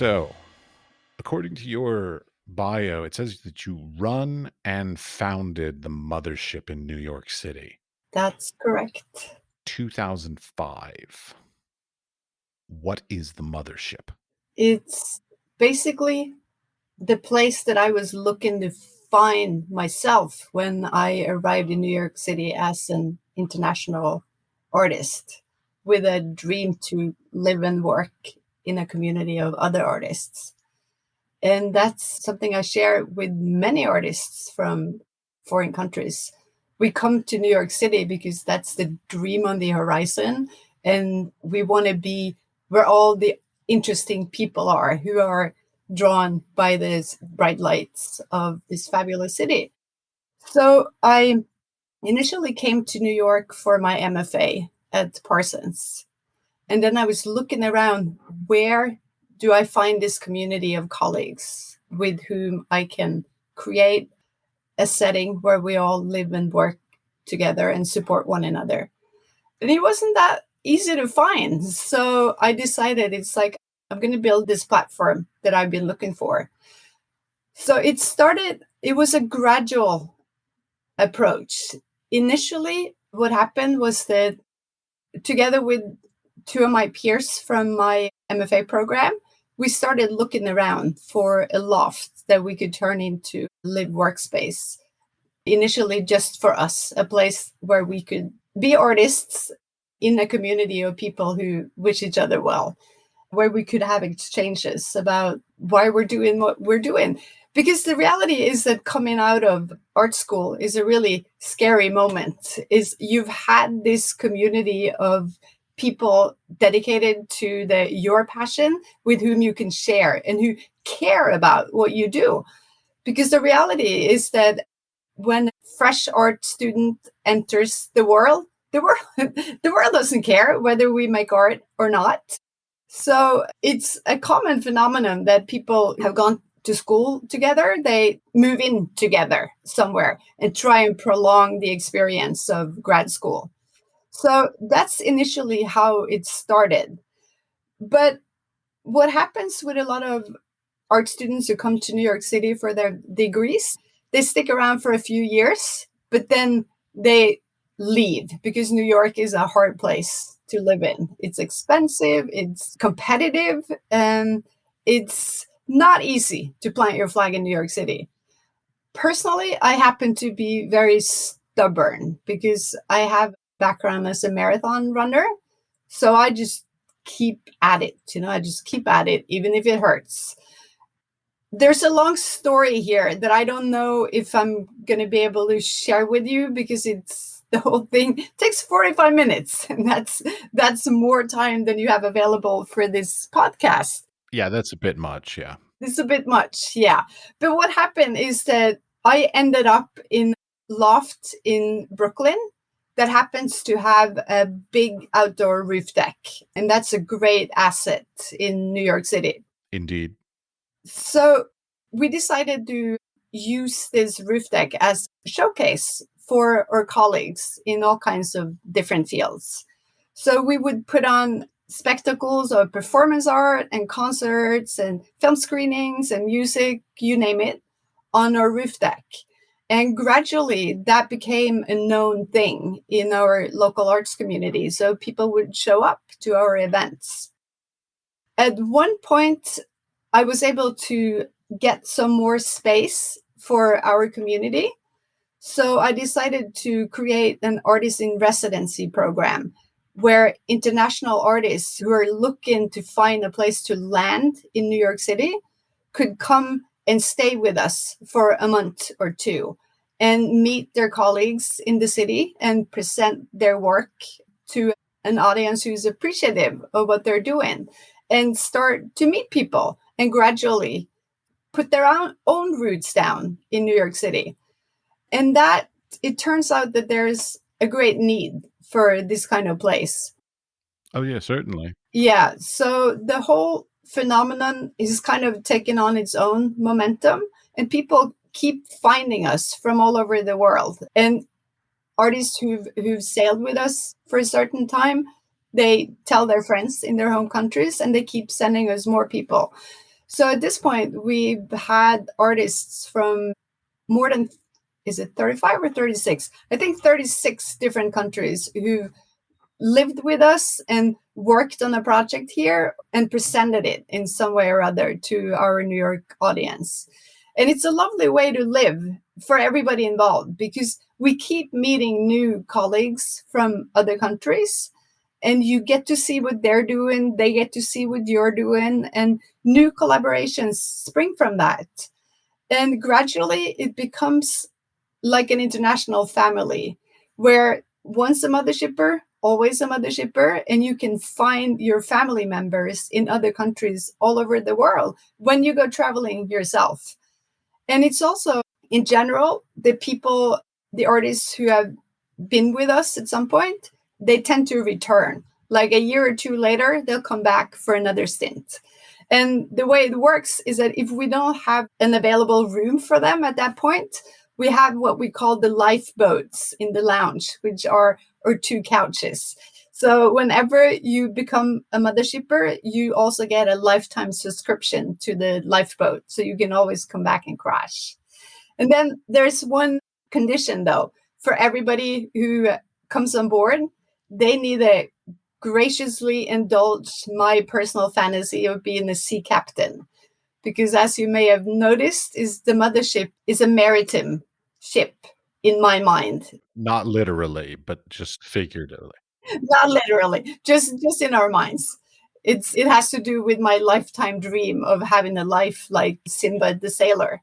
So, according to your bio, it says that you run and founded the Mothership in New York City, That's correct. 2005. What is the Mothership? It's basically the place that I was looking to find myself when I arrived in New York City as an international artist with a dream to live and work in a community of other artists. And that's something I share with many artists from foreign countries. We come to New York City because that's the dream on the horizon. And we want to be where all the interesting people are who are drawn by these bright lights of this fabulous city. So I initially came to New York for my MFA at Parsons. And then I was looking around, where do I find this community of colleagues with whom I can create a setting where we all live and work together and support one another? And it wasn't that easy to find. So I decided it's like, I'm going to build this platform that I've been looking for. So it was a gradual approach. Initially, what happened was that together with two of my peers from my MFA program, we started looking around for a loft that we could turn into live workspace. Initially, just for us, a place where we could be artists in a community of people who wish each other well, where we could have exchanges about why we're doing what we're doing. Because the reality is that coming out of art school is a really scary moment. Is you've had this community of people dedicated to your passion with whom you can share and who care about what you do. Because the reality is that when a fresh art student enters the world, the world doesn't care whether we make art or not. So it's a common phenomenon that people have gone to school together, they move in together somewhere and try and prolong the experience of grad school. So that's initially how it started. But what happens with a lot of art students who come to New York City for their degrees, they stick around for a few years, but then they leave because New York is a hard place to live in. It's expensive, it's competitive, and it's not easy to plant your flag in New York City. Personally, I happen to be very stubborn because I have background as a marathon runner. So I just keep at it, I just keep at it, even if it hurts. There's a long story here that I don't know if I'm going to be able to share with you because the whole thing takes 45 minutes. And that's more time than you have available for this podcast. Yeah, that's a bit much. Yeah. It's a bit much. Yeah. But what happened is that I ended up in loft in Brooklyn that happens to have a big outdoor roof deck. And that's a great asset in New York City. Indeed. So we decided to use this roof deck as a showcase for our colleagues in all kinds of different fields. So we would put on spectacles of performance art and concerts and film screenings and music, you name it, on our roof deck. And gradually that became a known thing in our local arts community. So people would show up to our events. At one point, I was able to get some more space for our community. So I decided to create an artist in residency program where international artists who are looking to find a place to land in New York City could come and stay with us for a month or two and meet their colleagues in the city and present their work to an audience who's appreciative of what they're doing and start to meet people and gradually put their own roots down in New York City. And that it turns out that there's a great need for this kind of place. Oh, yeah, certainly. Yeah. So the whole phenomenon is kind of taking on its own momentum, and people keep finding us from all over the world. And artists who've sailed with us for a certain time, they tell their friends in their home countries, and they keep sending us more people. So at this point, we've had artists from more than, is it 35 or 36? I think 36 different countries who lived with us and worked on a project here and presented it in some way or other to our New York audience. And it's a lovely way to live for everybody involved because we keep meeting new colleagues from other countries, and you get to see what they're doing, they get to see what you're doing, and new collaborations spring from that. And gradually it becomes like an international family where once a mothershipper, always a mothershipper, and you can find your family members in other countries all over the world when you go traveling yourself. And it's also, in general, the people, the artists who have been with us at some point, they tend to return. Like a year or two later, they'll come back for another stint. And the way it works is that if we don't have an available room for them at that point, we have what we call the lifeboats in the lounge, which are or two couches. So whenever you become a mothershipper, you also get a lifetime subscription to the lifeboat. So you can always come back and crash. And then there's one condition, though, for everybody who comes on board. They need to graciously indulge my personal fantasy of being a sea captain. Because as you may have noticed, is the mothership is a maritime ship in my mind. Not literally, but just figuratively. Not literally, just in our minds. It has to do with my lifetime dream of having a life like Sinbad the sailor.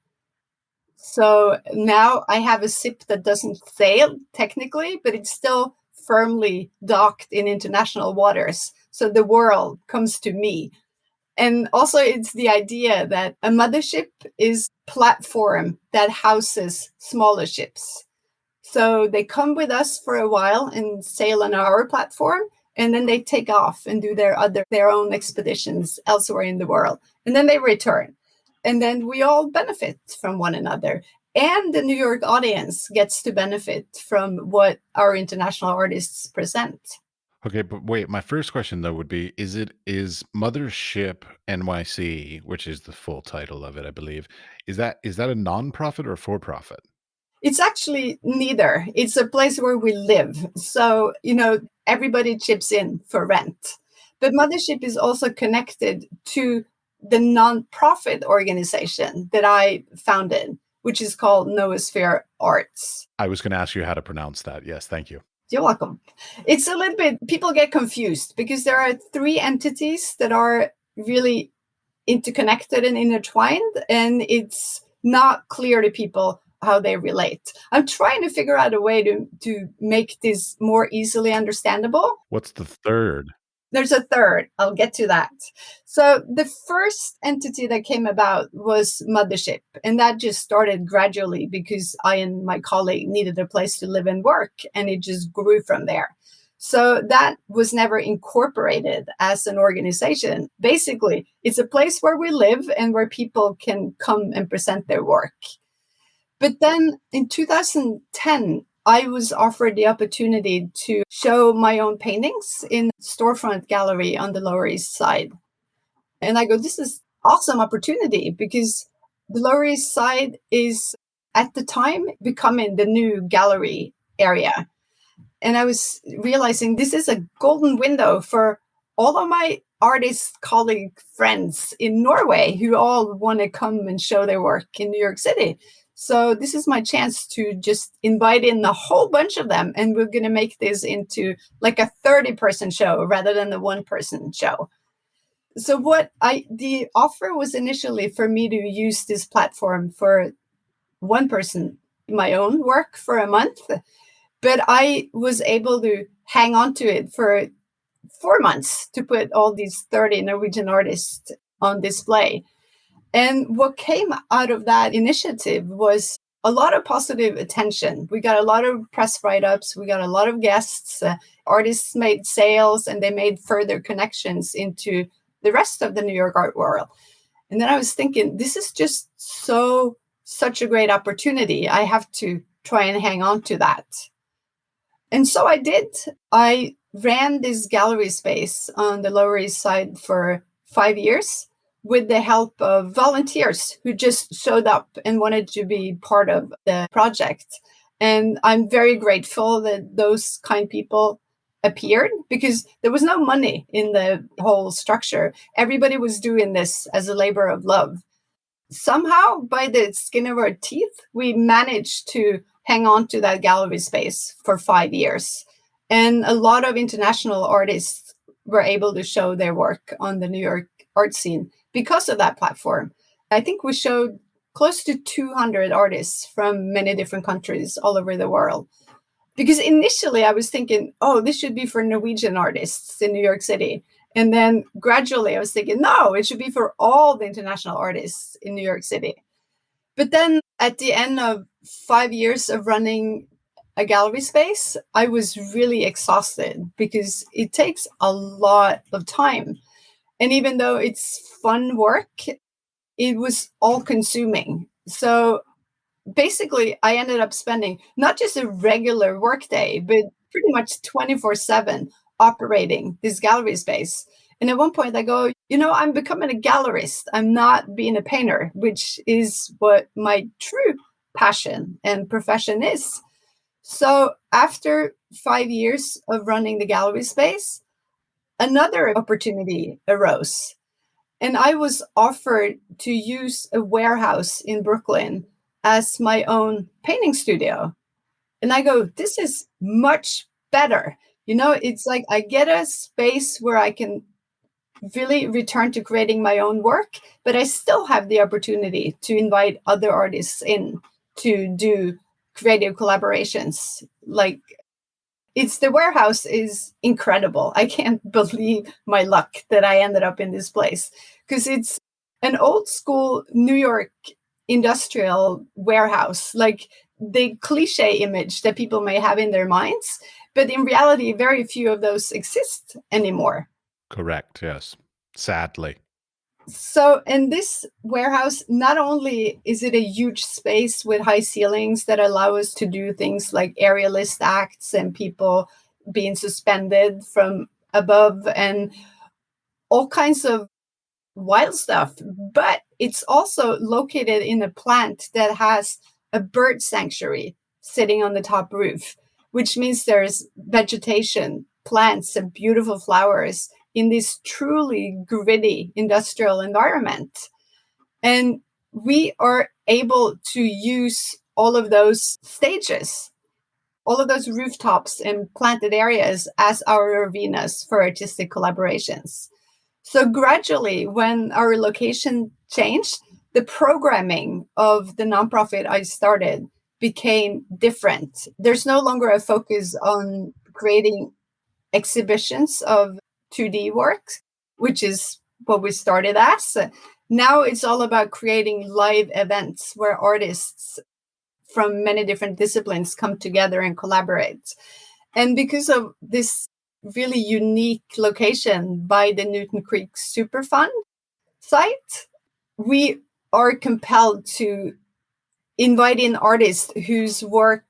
So now I have a ship that doesn't sail technically, but it's still firmly docked in international waters. So the world comes to me. And also it's the idea that a mothership is a platform that houses smaller ships. So they come with us for a while and sail on our platform, and then they take off and do their own expeditions elsewhere in the world. And then they return. And then we all benefit from one another. And the New York audience gets to benefit from what our international artists present. Okay, but wait, my first question though would be, is Mothership NYC, which is the full title of it, I believe, is that a nonprofit or for profit? It's actually neither. It's a place where we live. So, everybody chips in for rent. But Mothership is also connected to the nonprofit organization that I founded, which is called Noosphere Arts. I was going to ask you how to pronounce that. Yes, thank you. You're welcome. It's a little bit, people get confused because there are three entities that are really interconnected and intertwined, and it's not clear to people how they relate. I'm trying to figure out a way to make this more easily understandable. What's the third? There's a third. I'll get to that. So the first entity that came about was Mothership, and that just started gradually because I and my colleague needed a place to live and work, and it just grew from there. So that was never incorporated as an organization. Basically, it's a place where we live and where people can come and present their work. But then in 2010, I was offered the opportunity to show my own paintings in storefront gallery on the Lower East Side. And I go, this is awesome opportunity because the Lower East Side is at the time becoming the new gallery area. And I was realizing this is a golden window for all of my artist colleague friends in Norway who all want to come and show their work in New York City. So this is my chance to just invite in a whole bunch of them, and we're going to make this into like a 30-person show rather than the one-person show. So the offer was initially for me to use this platform for one person, my own work for a month, but I was able to hang on to it for 4 months to put all these 30 Norwegian artists on display. And what came out of that initiative was a lot of positive attention. We got a lot of press write-ups. We got a lot of guests. Artists made sales, and they made further connections into the rest of the New York art world. And then I was thinking, this is just such a great opportunity. I have to try and hang on to that. And so I did. I ran this gallery space on the Lower East Side for 5 years. with the help of volunteers who just showed up and wanted to be part of the project. And I'm very grateful that those kind people appeared because there was no money in the whole structure. Everybody was doing this as a labor of love. Somehow, by the skin of our teeth, we managed to hang on to that gallery space for 5 years. And a lot of international artists were able to show their work on the New York art scene because of that platform. I think we showed close to 200 artists from many different countries all over the world. Because initially I was thinking, oh, this should be for Norwegian artists in New York City. And then gradually I was thinking, no, it should be for all the international artists in New York City. But then at the end of 5 years of running a gallery space, I was really exhausted because it takes a lot of time. And even though it's fun work, it was all consuming. So basically, I ended up spending not just a regular workday, but pretty much 24/7 operating this gallery space. And at one point, I go, I'm becoming a gallerist. I'm not being a painter, which is what my true passion and profession is. So after 5 years of running the gallery space, another opportunity arose. And I was offered to use a warehouse in Brooklyn as my own painting studio. And I go, this is much better. It's like I get a space where I can really return to creating my own work, but I still have the opportunity to invite other artists in to do creative collaborations. Like it's the warehouse is incredible. I can't believe my luck that I ended up in this place because it's an old school New York industrial warehouse, like the cliche image that people may have in their minds. But in reality, very few of those exist anymore. Correct, yes. Sadly. So, in this warehouse, not only is it a huge space with high ceilings that allow us to do things like aerialist acts and people being suspended from above and all kinds of wild stuff, but it's also located in a plant that has a bird sanctuary sitting on the top roof, which means there's vegetation, plants, and beautiful flowers in this truly gritty industrial environment. And we are able to use all of those stages, all of those rooftops and planted areas as our arenas for artistic collaborations. So gradually, when our location changed, the programming of the nonprofit I started became different. There's no longer a focus on creating exhibitions of 2D works, which is what we started as. Now it's all about creating live events where artists from many different disciplines come together and collaborate. And because of this really unique location by the Newton Creek Superfund site, we are compelled to invite in artists whose work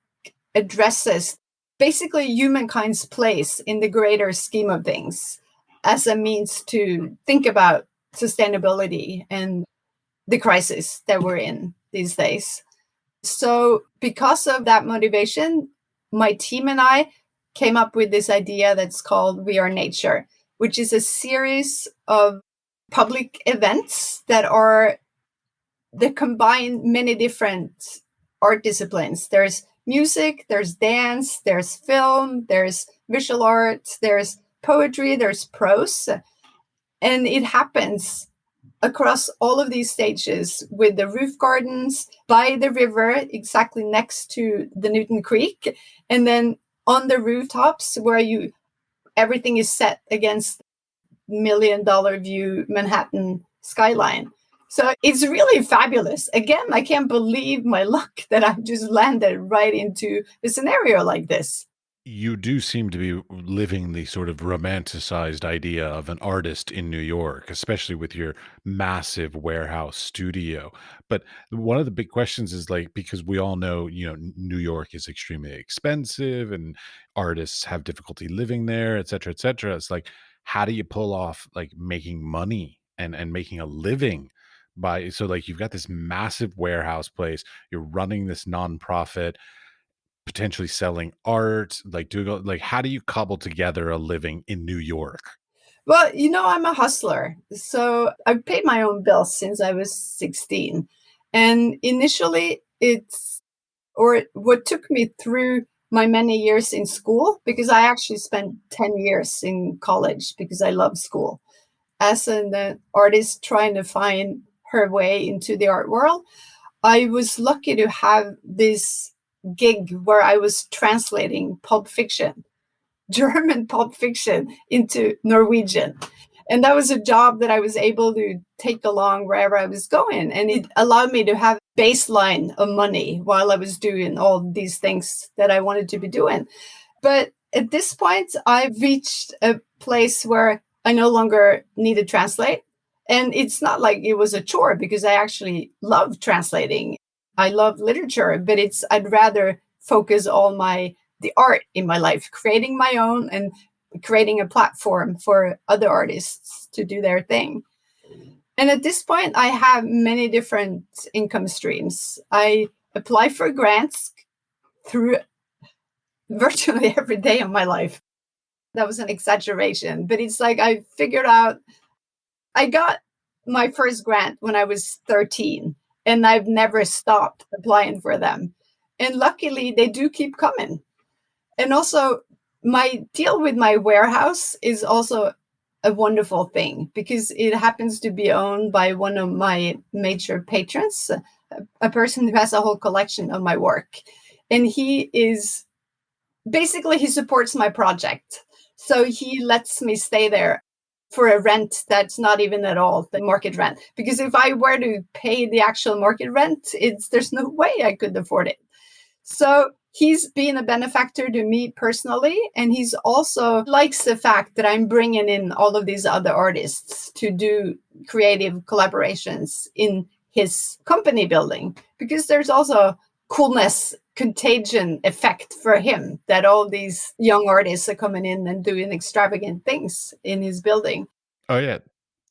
addresses basically humankind's place in the greater scheme of things as a means to think about sustainability and the crisis that we're in these days. So, because of that motivation, my team and I came up with this idea that's called We Are Nature, which is a series of public events that are that combine many different art disciplines. There's music, there's dance, there's film, there's visual art, there's poetry, there's prose. And it happens across all of these stages with the roof gardens by the river exactly next to the Newton Creek, and then on the rooftops where everything is set against $1 million view Manhattan skyline. So it's really fabulous. Again, I can't believe my luck that I've just landed right into a scenario like this. You do seem to be living the sort of romanticized idea of an artist in New York, especially with your massive warehouse studio. But one of the big questions is like, because we all know, New York is extremely expensive and artists have difficulty living there, et cetera, et cetera. It's like, how do you pull off like making money and making a living by, so like you've got this massive warehouse place, you're running this nonprofit, potentially selling art, like doing like how do you cobble together a living in New York? Well, I'm a hustler. So I've paid my own bills since I was 16. And initially, what took me through my many years in school, because I actually spent 10 years in college because I love school as an artist trying to find her way into the art world. I was lucky to have this gig where I was translating pulp fiction, German pulp fiction, into Norwegian. And that was a job that I was able to take along wherever I was going. And it allowed me to have baseline of money while I was doing all these things that I wanted to be doing. But at this point, I reached a place where I no longer need to translate. And it's not like it was a chore because I actually love translating. I love literature, but I'd rather focus all the art in my life, creating my own and creating a platform for other artists to do their thing. And at this point, I have many different income streams. I apply for grants through virtually every day of my life. That was an exaggeration, but it's like I figured out I got my first grant when I was 13, and I've never stopped applying for them. And luckily, they do keep coming. And also, my deal with my warehouse is also a wonderful thing because it happens to be owned by one of my major patrons, a person who has a whole collection of my work. And he supports my project. So he lets me stay there for a rent that's not even at all the market rent. Because if I were to pay the actual market rent, there's no way I could afford it. So he's been a benefactor to me personally. And he's also likes the fact that I'm bringing in all of these other artists to do creative collaborations in his company building, because there's also coolness contagion effect for him that all these young artists are coming in and doing extravagant things in his building. Oh yeah.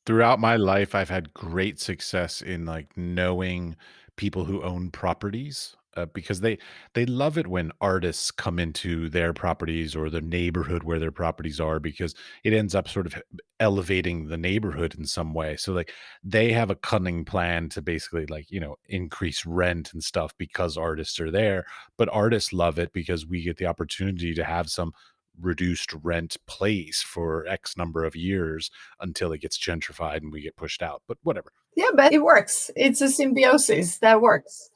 Throughout my life, I've had great success in like knowing people who own properties, because they love it when artists come into their properties or the neighborhood where their properties are, because it ends up sort of elevating the neighborhood in some way. So like they have a cunning plan to basically like, increase rent and stuff because artists are there, but artists love it because we get the opportunity to have some reduced rent place for X number of years until it gets gentrified and we get pushed out. But whatever. Yeah, but it works. It's a symbiosis that works.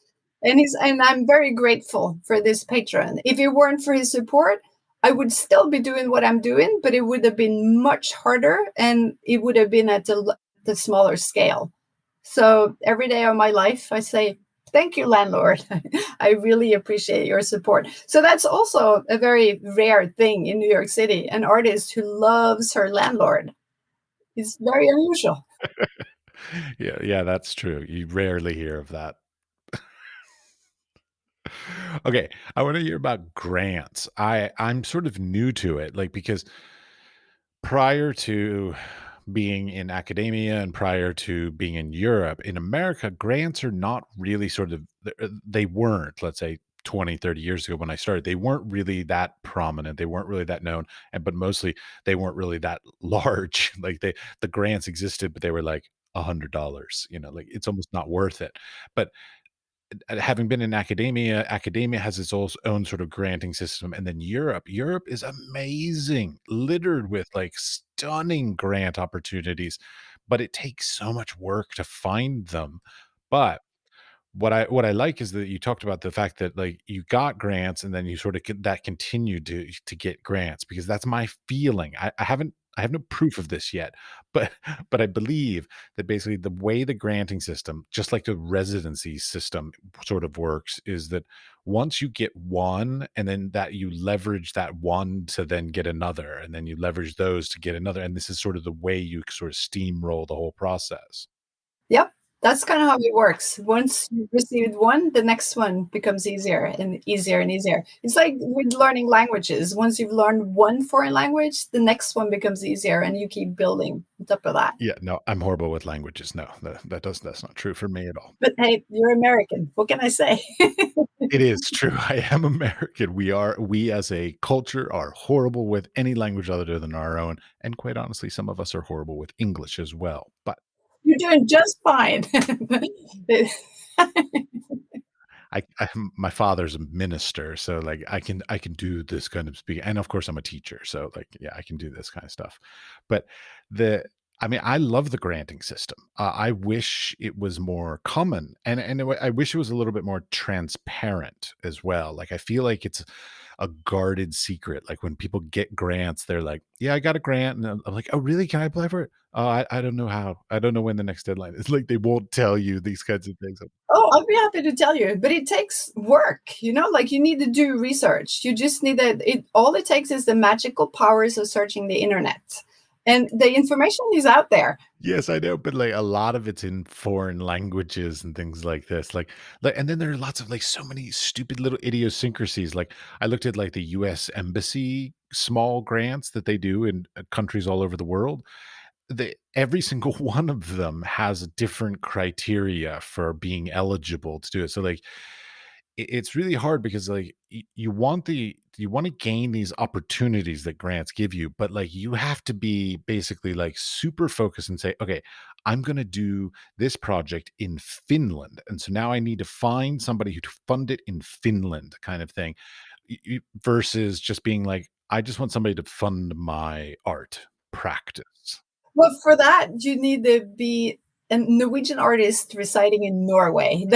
And I'm very grateful for this patron. If it weren't for his support, I would still be doing what I'm doing, but it would have been much harder and it would have been at the smaller scale. So every day of my life, I say, thank you, landlord. I really appreciate your support. So that's also a very rare thing in New York City, an artist who loves her landlord. It's very unusual. Yeah, yeah, that's true. You rarely hear of that. Okay, I want to hear about grants. I'm sort of new to it, like because prior to being in academia and prior to being in Europe, in America, grants are not really sort of they weren't, let's say 20, 30 years ago when I started, they weren't really that prominent. They weren't really that known. And but mostly they weren't really that large. Like the grants existed, but they were like $100, like it's almost not worth it. But having been in academia, academia has its own sort of granting system, and then Europe is amazing, littered with like stunning grant opportunities, but it takes so much work to find them. But what I like is that you talked about the fact that, like, you got grants and then you sort of that continued to get grants, because that's my feeling. I have no proof of this yet, but but I believe that basically the way the granting system, just like the residency system sort of works, is that once you get one and then that you leverage that one to then get another, and then you leverage those to get another, and this is sort of the way you sort of steamroll the whole process. Yep. That's kind of how it works. Once you received one, the next one becomes easier and easier and easier. It's like with learning languages. Once you've learned one foreign language, the next one becomes easier and you keep building on top of that. Yeah, no, I'm horrible with languages. No, that's not true for me at all. But hey, you're American. What can I say? It is true. I am American. We as a culture are horrible with any language other than our own, and quite honestly, some of us are horrible with English as well. But You're doing just fine. I my father's a minister, so, like, I can do this kind of speak, and of course, I'm a teacher, so, like, yeah, I can do this kinda stuff. But the I mean, I love the granting system. I wish it was more common, and I wish it was a little bit more transparent as well. Like, I feel like it's a guarded secret. Like, when people get grants, they're like, "Yeah, I got a grant," and I'm like, "Oh, really? Can I apply for it? Oh, I don't know how. I don't know when the next deadline is." Like, they won't tell you these kinds of things. Oh, I'll be happy to tell you, but it takes work, like you need to do research. You just need that it all it takes is the magical powers of searching the internet. And the information is out there. Yes, I know, but, like, a lot of it's in foreign languages and things like this, and then there are lots of, like, so many stupid little idiosyncrasies, like, I looked at, like, the US Embassy small grants that they do in, countries all over the world. Every single one of them has a different criteria for being eligible to do it, so, like, it's really hard because like you want to gain these opportunities that grants give you, but like you have to be basically like super focused and say, okay, I'm going to do this project in Finland, and so now I need to find somebody who to fund it in Finland, kind of thing. Versus just being like, I just want somebody to fund my art practice. Well, for that, you need to be a Norwegian artist residing in Norway.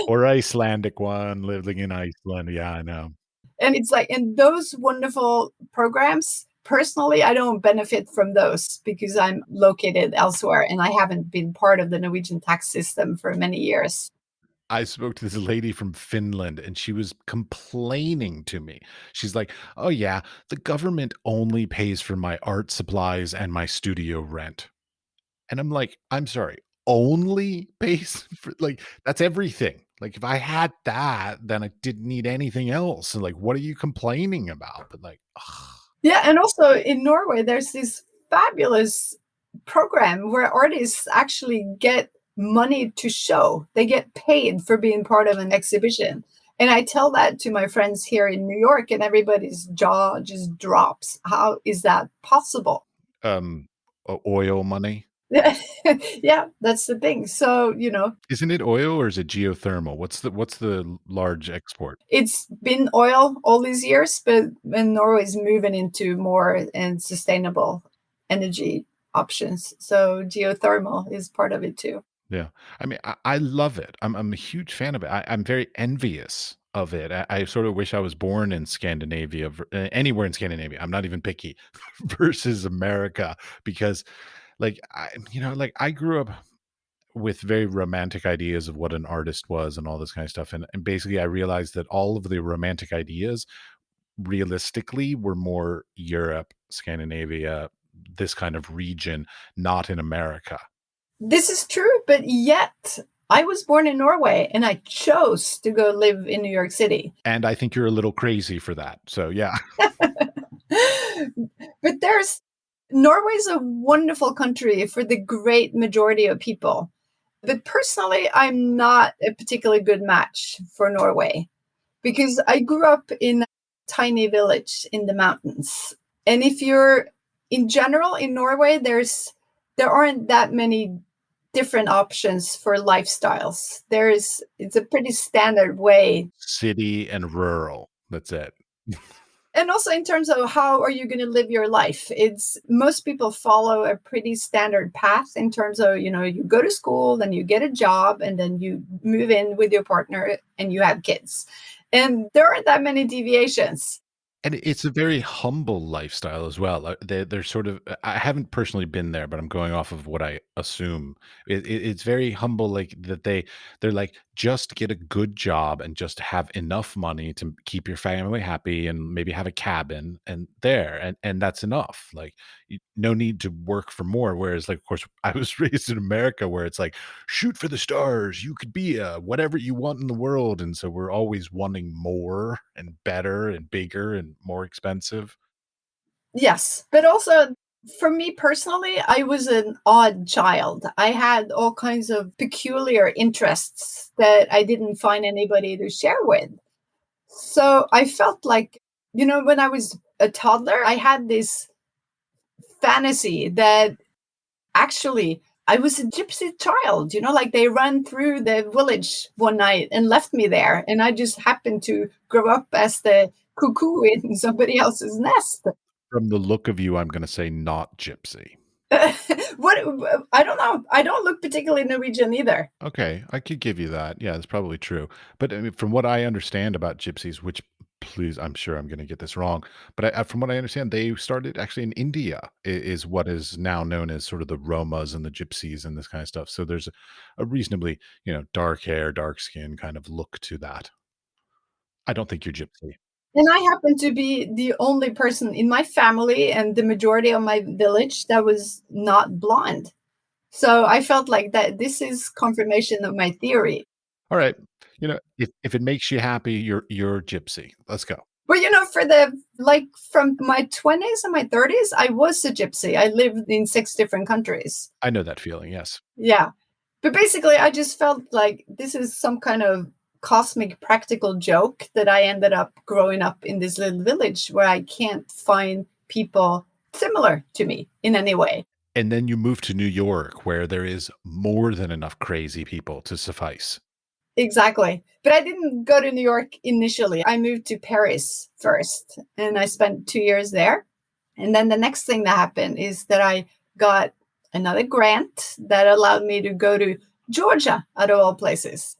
Or Icelandic one living in Iceland. Yeah, I know. And it's like in those wonderful programs, personally, I don't benefit from those because I'm located elsewhere and I haven't been part of the Norwegian tax system for many years. I spoke to this lady from Finland and she was complaining to me. She's like, "Oh yeah, the government only pays for my art supplies and my studio rent." And I'm like, "I'm sorry, only pays for like that's everything. Like if I had that, then I didn't need anything else. And like, what are you complaining about?" But like, ugh. Yeah, and also in Norway, there's this fabulous program where artists actually get money to show. They get paid for being part of an exhibition. And I tell that to my friends here in New York, and everybody's jaw just drops. How is that possible? um Oil money. Yeah, that's the thing. So, Isn't it oil or is it geothermal? What's the large export? it's been oil all these years, but when Norway is moving into more and sustainable energy options. So geothermal is part of it too. Yeah. I mean, I love it. I'm a huge fan of it. I'm very envious of it. I sort of wish I was born in Scandinavia, anywhere in Scandinavia. I'm not even picky versus America because, like, like I grew up with very romantic ideas of what an artist was and all this kind of stuff. And basically, I realized that all of the romantic ideas realistically were more Europe, Scandinavia, this kind of region, not in America. This is true, but yet I was born in Norway and I chose to go live in New York City. And I think you're a little crazy for that. So, yeah. But Norway's a wonderful country for the great majority of people. But personally, I'm not a particularly good match for Norway because I grew up in a tiny village in the mountains. And if you're in general in Norway, there aren't that many different options for lifestyles. It's a pretty standard way. City and rural. That's it. And also in terms of how are you going to live your life, it's most people follow a pretty standard path in terms of, you go to school, then you get a job, and then you move in with your partner and you have kids. And there aren't that many deviations. And it's a very humble lifestyle as well. They're sort of I haven't personally been there, but I'm going off of what I assume. It's very humble, like, that they're like, "Just get a good job and just have enough money to keep your family happy and maybe have a cabin, and there, and that's enough." Like, no need to work for more, whereas, like, of course, I was raised in America where it's like, "Shoot for the stars, you could be a whatever you want in the world," and so we're always wanting more and better and bigger and more expensive. Yes, but also for me personally, I was an odd child. I had all kinds of peculiar interests that I didn't find anybody to share with. So I felt like, when I was a toddler, I had this fantasy that actually I was a gypsy child, like they ran through the village one night and left me there. And I just happened to grow up as the cuckoo in somebody else's nest. From the look of you, I'm gonna say not gypsy. What I don't know. I don't look particularly Norwegian either. Okay, I could give you that. Yeah, that's probably true. But I mean, from what I understand about gypsies, which please, I'm sure I'm going to get this wrong, but from what I understand, they started actually in India, is what is now known as sort of the Romas and the gypsies and this kind of stuff. So there's a reasonably, dark hair, dark skin kind of look to that. I don't think you're gypsy. And I happen to be the only person in my family and the majority of my village that was not blonde. So I felt like that this is confirmation of my theory. All right, if it makes you happy, you're gypsy. Let's go. But for the like from my 20s and my 30s, I was a gypsy. I lived in 6 different countries. I know that feeling. Yes. Yeah. But basically, I just felt like this is some kind of cosmic practical joke that I ended up growing up in this little village where I can't find people similar to me in any way. And then you move to New York, where there is more than enough crazy people to suffice. Exactly. But I didn't go to New York initially. I moved to Paris first and I spent 2 years there. And then the next thing that happened is that I got another grant that allowed me to go to Georgia, out of all places,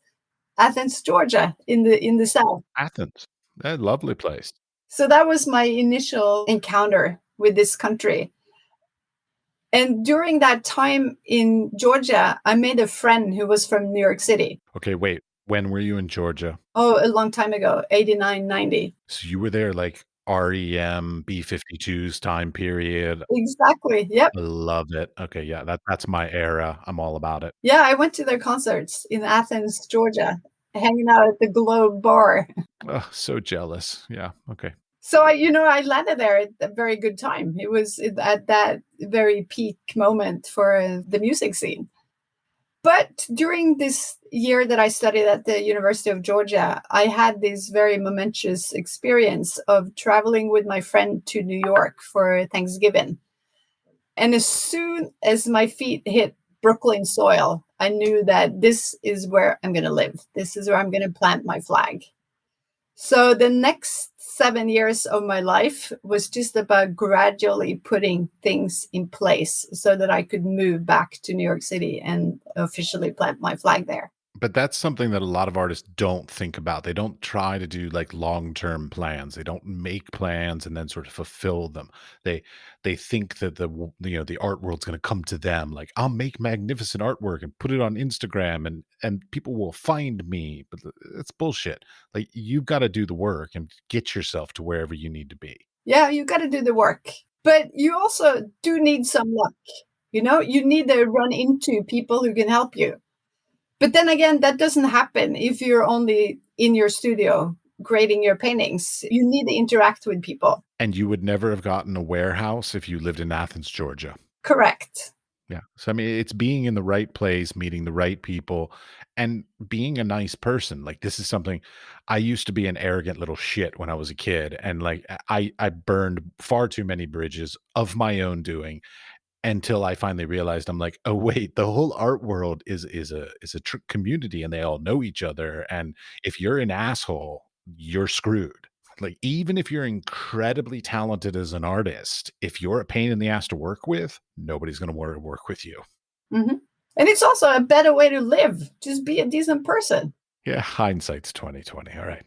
Athens, Georgia, in the south. Athens, a lovely place. So that was my initial encounter with this country. And during that time in Georgia, I made a friend who was from New York City. Okay, wait, when were you in Georgia? Oh, a long time ago, 89, 90. So you were there, like, REM, B-52s time period. Exactly. Yep. I love it. Okay, yeah, that's my era. I'm all about it. Yeah, I went to their concerts in Athens, Georgia, hanging out at the Globe Bar. Ugh, so jealous. Yeah, okay. So I landed there at a very good time. It was at that very peak moment for the music scene. But during this year that I studied at the University of Georgia, I had this very momentous experience of traveling with my friend to New York for Thanksgiving. And as soon as my feet hit Brooklyn soil, I knew that this is where I'm going to live. This is where I'm going to plant my flag. So the next 7 years of my life was just about gradually putting things in place so that I could move back to New York City and officially plant my flag there. But that's something that a lot of artists don't think about. They don't try to do, like, long-term plans. They don't make plans and then sort of fulfill them. They think that the art world's gonna come to them, like, "I'll make magnificent artwork and put it on Instagram and people will find me," but it's bullshit. Like, you've gotta do the work and get yourself to wherever you need to be. Yeah, you got to do the work. But you also do need some luck. You need to run into people who can help you. But then again, that doesn't happen if you're only in your studio creating your paintings. You need to interact with people. And you would never have gotten a warehouse if you lived in Athens, Georgia. Correct. Yeah. So, I mean, it's being in the right place, meeting the right people, and being a nice person. Like, this is something I used to be an arrogant little shit when I was a kid. And, like, I burned far too many bridges of my own doing until I finally realized, I'm like, oh, wait, the whole art world is a community and they all know each other. And if you're an asshole, you're screwed. Like, even if you're incredibly talented as an artist, if you're a pain in the ass to work with, nobody's going to want to work with you. Mhm. And it's also a better way to live. Just be a decent person. Yeah, hindsight's 2020. All right.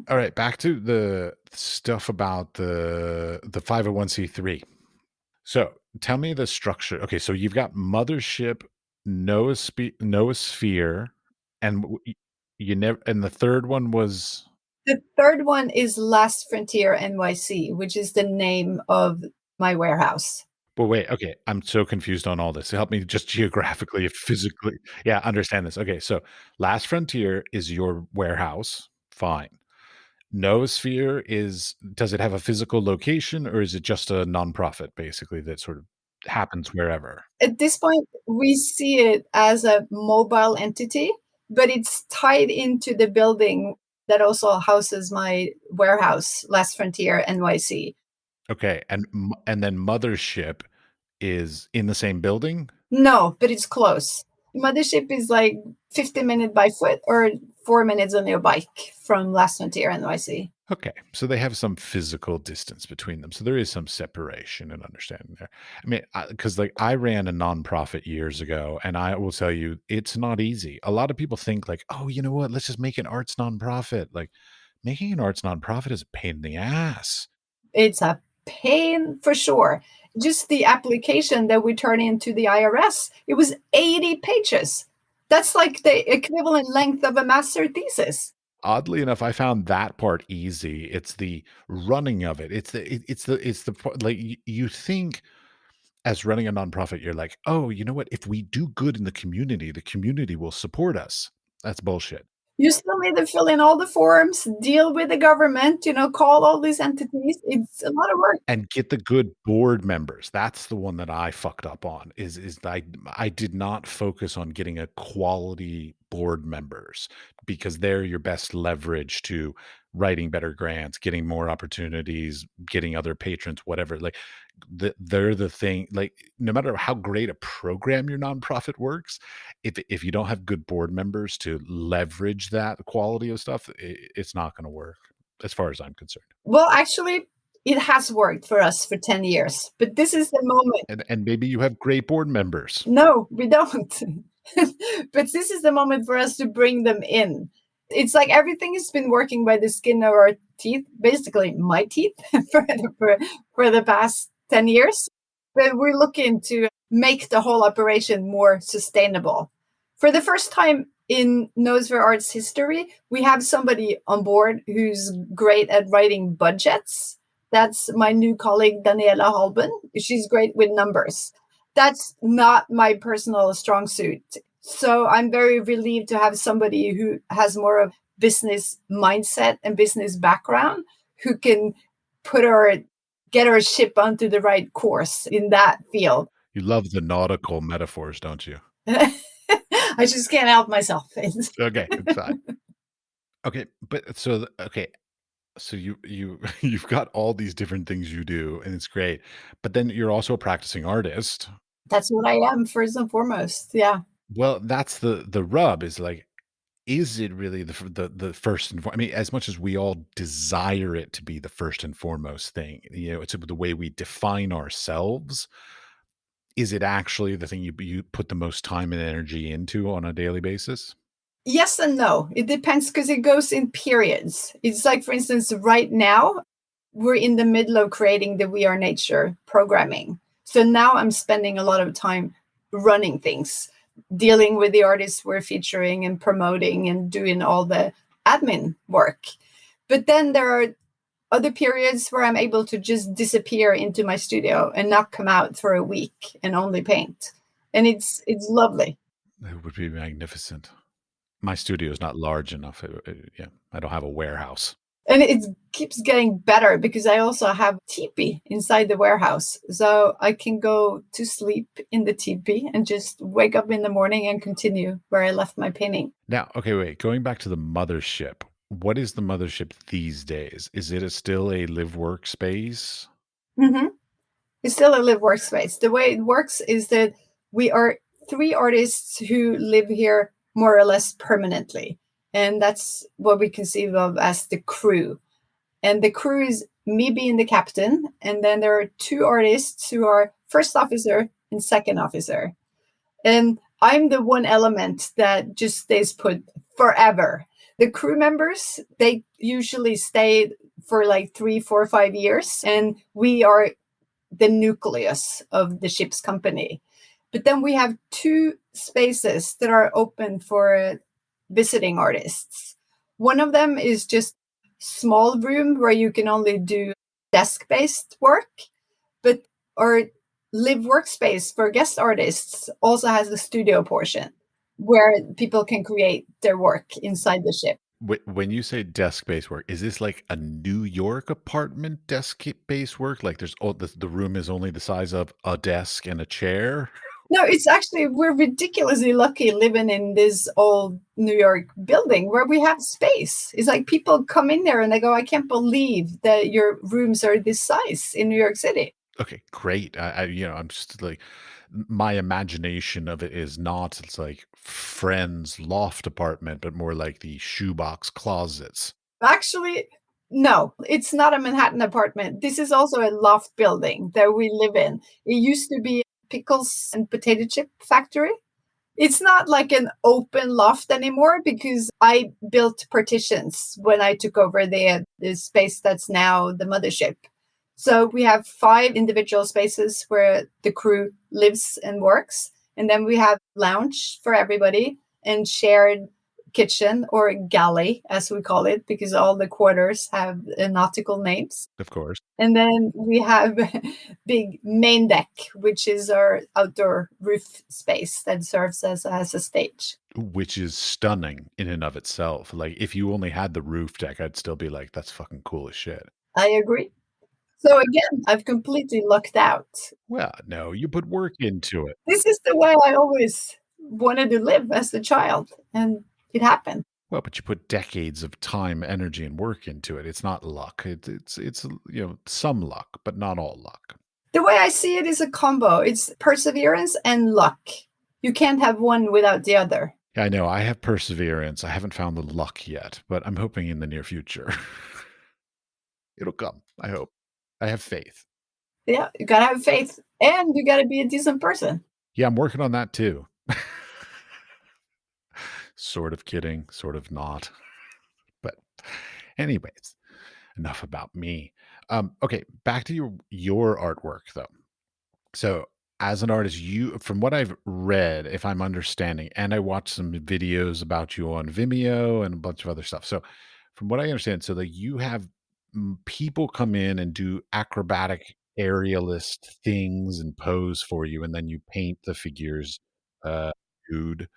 All right, back to the stuff about the 501(c)(3). So, tell me the structure. Okay, so you've got Mothership, Noosphere, and you never and the third one was The third one is Last Frontier NYC, which is the name of my warehouse. well, wait, okay, I'm so confused on all this. Help me just geographically, physically yeah, understand this. Okay, so Last Frontier is your warehouse, fine. Noosphere is does it have a physical location, or is it just a nonprofit, basically, that sort of happens wherever? At this point, we see it as a mobile entity, but it's tied into the building that also houses my warehouse, Last Frontier NYC. Okay, and then Mothership is in the same building? No, but it's close. Mothership is like 15 minutes by foot or 4 minutes on your bike from Last Frontier NYC. Okay, so they have some physical distance between them, so there is some separation and understanding there. I mean, because like I ran a nonprofit years ago, and I will tell you, it's not easy. A lot of people think like, oh, you know what? Let's just make an arts nonprofit. Like making an arts nonprofit is a pain in the ass. It's a pain for sure. Just the application that we turn into the IRS, it was 80 pages. That's like the equivalent length of a master thesis. Oddly enough, I found that part easy. It's the running of it. It's the part like you think as running a nonprofit, you're like, oh, you know what? If we do good in the community will support us. That's bullshit. You still need to fill in all the forms, deal with the government, call all these entities. It's a lot of work. And get the good board members. That's the one that I fucked up on is I did not focus on getting a quality board members because they're your best leverage to writing better grants, getting more opportunities, getting other patrons, whatever. Like they're the thing. Like no matter how great a program your nonprofit works, if you don't have good board members to leverage that quality of stuff, it's not going to work as far as I'm concerned. Well, actually, it has worked for us for 10 years, but this is the moment. And maybe you have great board members. No, we don't. But this is the moment for us to bring them in. It's like everything has been working by the skin of our teeth, basically my teeth, for the past 10 years. But we're looking to make the whole operation more sustainable. For the first time in Nosver Arts history, we have somebody on board who's great at writing budgets. That's my new colleague, Daniela Halben. She's great with numbers. That's not my personal strong suit. So I'm very relieved to have somebody who has more of business mindset and business background who can get our ship onto the right course in that field. You love the nautical metaphors, don't you? I just can't help myself. Okay, it's fine. Okay, but so you've got all these different things you do, and it's great. But then you're also a practicing artist. That's what I am first and foremost. Yeah. Well, that's the rub is like, is it really the first and I mean, as much as we all desire it to be the first and foremost thing, it's the way we define ourselves. Is it actually the thing you put the most time and energy into on a daily basis? Yes and no. It depends because it goes in periods. It's like, for instance, right now, we're in the middle of creating the We Are Nature programming. So now I'm spending a lot of time running things, dealing with the artists we're featuring and promoting and doing all the admin work. But then there are other periods where I'm able to just disappear into my studio and not come out for a week and only paint. And it's lovely. That would be magnificent. My studio is not large enough. Yeah, I don't have a warehouse. And it keeps getting better because I also have teepee inside the warehouse. So I can go to sleep in the teepee and just wake up in the morning and continue where I left my painting. Now, okay, wait, going back to the mothership, what is the mothership these days? Is it still a live workspace? Mm-hmm. It's still a live workspace. The way it works is that we are 3 artists who live here more or less permanently. And that's what we conceive of as the crew. And the crew is me being the captain. And then there are 2 artists who are first officer and second officer. And I'm the one element that just stays put forever. The crew members, they usually stay for like 3, 4, 5 years, and we are the nucleus of the ship's company. But then we have two spaces that are open for visiting artists. One of them is just small room where you can only do desk-based work, but our live workspace for guest artists also has a studio portion where people can create their work inside the ship. When you say desk-based work, is this like a New York apartment desk-based work? Like there's the room is only the size of a desk and a chair? No, it's actually, we're ridiculously lucky living in this old New York building where we have space. It's like people come in there and they go, I can't believe that your rooms are this size in New York City. Okay, great. I'm just like my imagination of it is not it's like friend's loft apartment, but more like the shoebox closets. Actually, no, it's not a Manhattan apartment. This is also a loft building that we live in. It used to be a pickles and potato chip factory. It's not like an open loft anymore because I built partitions when I took over the space that's now the mothership. So we have 5 individual spaces where the crew lives and works. And then we have lounge for everybody and shared kitchen or galley, as we call it, because all the quarters have nautical names. Of course, And then we have big main deck, which is our outdoor roof space that serves as a stage. which is stunning in and of itself. Like if you only had the roof deck, I'd still be like, that's fucking cool as shit. I agree. So again, I've completely lucked out. Well, no, you put work into it. This is the way I always wanted to live as a child, and it happened. Well, but you put decades of time, energy, and work into it. It's not luck. It's some luck, but not all luck. The way I see it is a combo. It's perseverance and luck. You can't have one without the other. Yeah, I know. I have perseverance. I haven't found the luck yet, but I'm hoping in the near future it'll come. I hope. I have faith. Yeah, you gotta have faith and you gotta be a decent person. Yeah, I'm working on that too. Sort of kidding, sort of not. But anyways, enough about me. Okay, back to your artwork though. So as an artist, you from what I've read, if I'm understanding, and I watched some videos about you on Vimeo and a bunch of other stuff. So from what I understand, so like you have people come in and do acrobatic aerialist things and pose for you, and then you paint the figures uh nude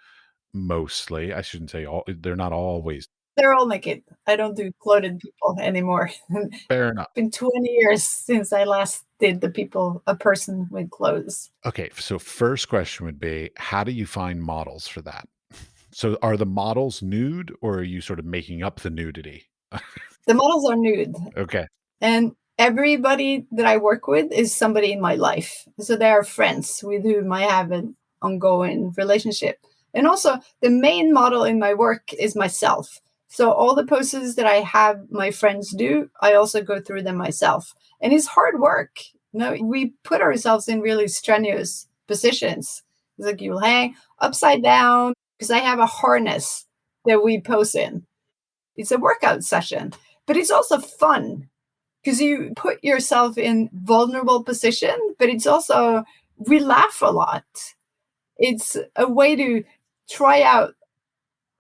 mostly. I shouldn't say all, they're not always. They're all naked. I don't do clothed people anymore. It's Fair enough. been 20 years since I last did a person with clothes. Okay, so first question would be, how do you find models for that? So are the models nude or are you sort of making up the nudity? The models are nude, Okay. and everybody that I work with is somebody in my life. So they are friends with whom I have an ongoing relationship. And also, the main model in my work is myself. So all the poses that I have my friends do, I also go through them myself. And it's hard work. We put ourselves in really strenuous positions. It's like you'll hang upside down because I have a harness that we pose in. It's a workout session, but it's also fun because you put yourself in vulnerable position, but it's also, we laugh a lot. It's a way to try out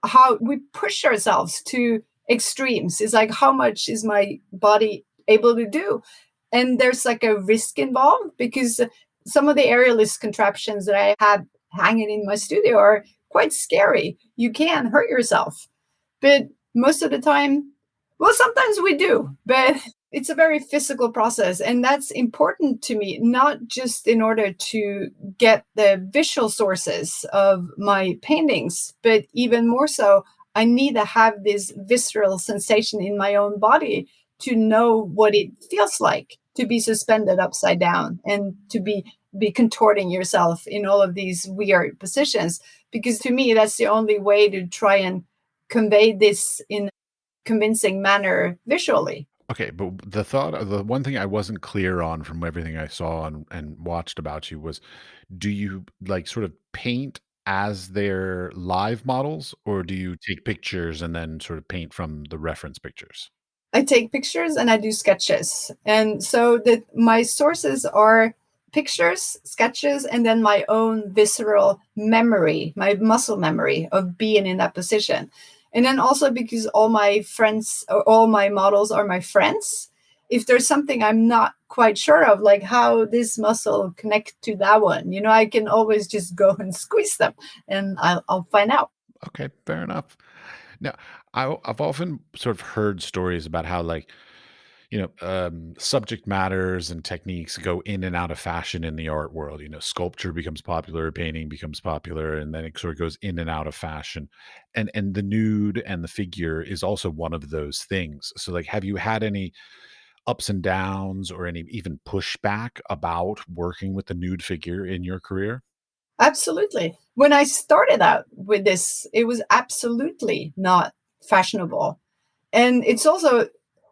how we push ourselves to extremes. It's like, how much is my body able to do? And there's like a risk involved because some of the aerialist contraptions that I have hanging in my studio are quite scary. You can hurt yourself. But most of the time, well, sometimes we do, but it's a very physical process. And that's important to me, not just in order to get the visual sources of my paintings, but even more so, I need to have this visceral sensation in my own body to know what it feels like to be suspended upside down and to be contorting yourself in all of these weird positions. Because to me, that's the only way to try and convey this in a convincing manner visually. Okay, but the one thing I wasn't clear on from everything I saw and watched about you was, do you like sort of paint as their live models, or do you take pictures and then sort of paint from the reference pictures? I take pictures and I do sketches. And so that my sources are pictures, sketches, and then my own visceral memory, my muscle memory of being in that position. And then also because all my friends or all my models are my friends, if there's something I'm not quite sure of, like how this muscle connect to that one, I can always just go and squeeze them and I'll find out. Okay, fair enough. Now, I've often sort of heard stories about how, like, subject matters and techniques go in and out of fashion in the art world. Sculpture becomes popular, painting becomes popular, and then it sort of goes in and out of fashion. And the nude and the figure is also one of those things. So, like, have you had any ups and downs or any even pushback about working with the nude figure in your career? Absolutely. When I started out with this, it was absolutely not fashionable. And it's also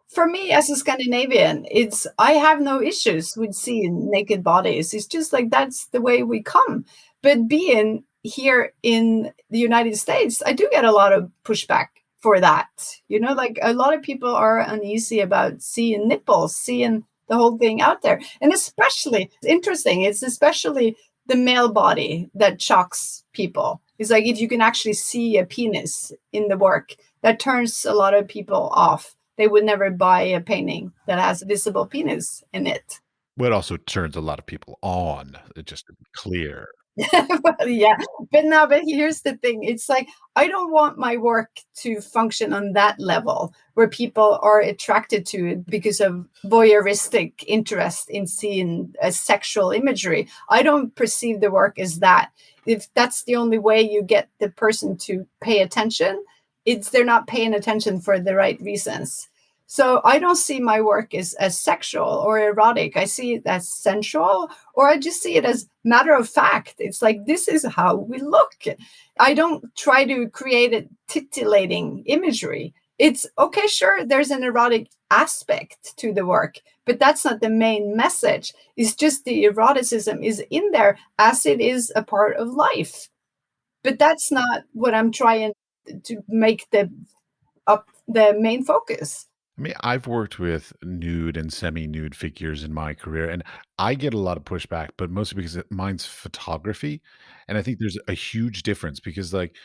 for me as a Scandinavian, it's I have no issues with seeing naked bodies. It's just like that's the way we come. But being here in the United States, I do get a lot of pushback for that. Like a lot of people are uneasy about seeing nipples, seeing the whole thing out there. And especially interesting, it's especially the male body that shocks people. It's like if you can actually see a penis in the work, that turns a lot of people off. They would never buy a painting that has a visible penis in it. Well, it also turns a lot of people on, just to be clear. Well, yeah, but no, but here's the thing. It's like I don't want my work to function on that level where people are attracted to it because of voyeuristic interest in seeing a sexual imagery. I don't perceive the work as that. If that's the only way you get the person to pay attention, it's they're not paying attention for the right reasons. So I don't see my work as sexual or erotic. I see it as sensual, or I just see it as matter of fact. It's like this is how we look. I don't try to create a titillating imagery. It's okay, sure, there's an erotic aspect to the work, but that's not the main message. It's just the eroticism is in there as it is a part of life. But that's not what I'm trying to make the main focus. I mean, I've worked with nude and semi-nude figures in my career, and I get a lot of pushback, but mostly because mine's photography, and I think there's a huge difference because, like,